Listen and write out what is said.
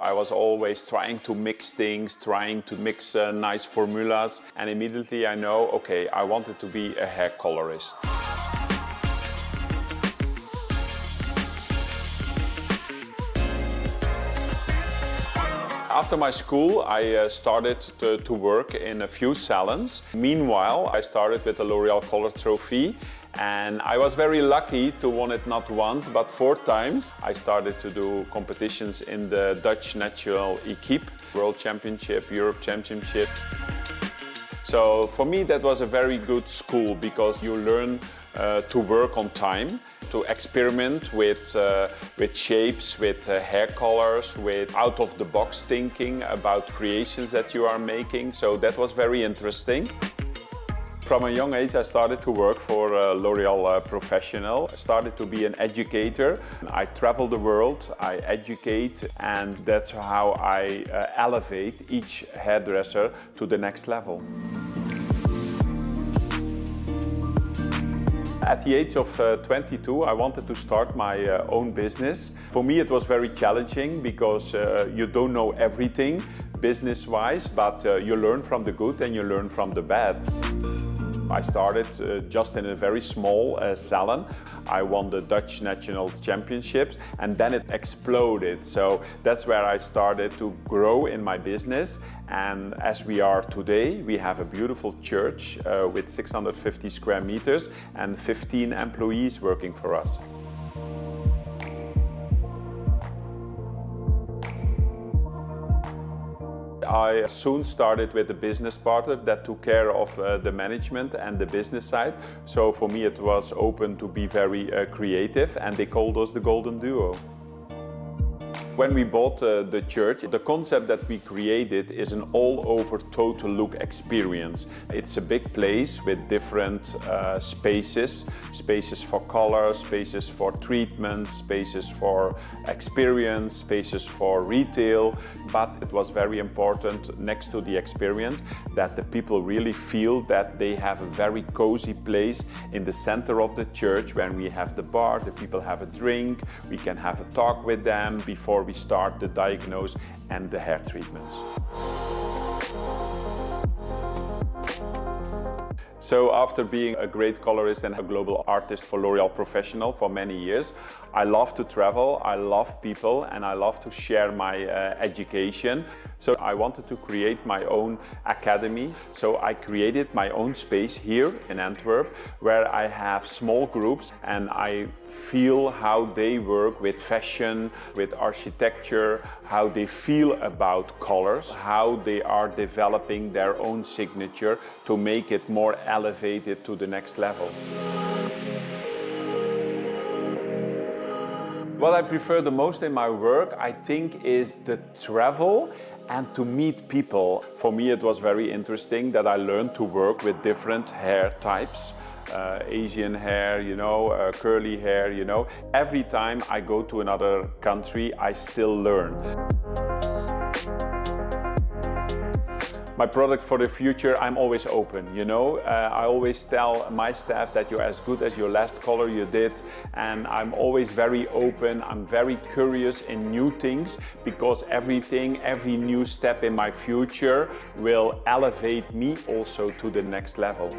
I was always trying to mix things, trying to mix nice formulas, and immediately I know, okay, I wanted to be a hair colorist. After my school, I started to work in a few salons. Meanwhile, I started with the L'Oréal Color Trophy, and I was very lucky to win it not once, but 4 times. I started to do competitions in the Dutch Natural Equipe, World Championship, Europe Championship. So for me, that was a very good school because you learn to work on time, to experiment with shapes, with hair colors, with out-of-the-box thinking about creations that you are making. So that was very interesting. From a young age, I started to work for L'Oréal Professionnel. I started to be an educator. I travel the world, I educate, and that's how I elevate each hairdresser to the next level. At the age of 22, I wanted to start my own business. For me, it was very challenging because you don't know everything business-wise, but you learn from the good and you learn from the bad. I started just in a very small salon. I won the Dutch National Championships and then it exploded. So that's where I started to grow in my business. And as we are today, we have a beautiful church with 650 square meters and 15 employees working for us. I soon started with a business partner that took care of the management and the business side. So for me it was open to be very creative, and they called us the Golden Duo. When we bought the church, the concept that we created is an all-over total look experience. It's a big place with different spaces for color, spaces for treatment, spaces for experience, spaces for retail. But it was very important, next to the experience, that the people really feel that they have a very cozy place in the center of the church. When we have the bar, the people have a drink, we can have a talk with them before we start the diagnose and the hair treatments. So after being a great colorist and a global artist for L'Oréal Professionnel for many years, I love to travel, I love people, and I love to share my education. So I wanted to create my own academy. So I created my own space here in Antwerp, where I have small groups and I feel how they work with fashion, with architecture, how they feel about colors, how they are developing their own signature to make it more elevated to the next level. What I prefer the most in my work, I think, is the travel and to meet people. For me, it was very interesting that I learned to work with different hair types. Asian hair, curly hair, Every time I go to another country, I still learn. My product for the future, I'm always open, I always tell my staff that you're as good as your last color you did, and I'm always very open, I'm very curious in new things, because every new step in my future will elevate me also to the next level.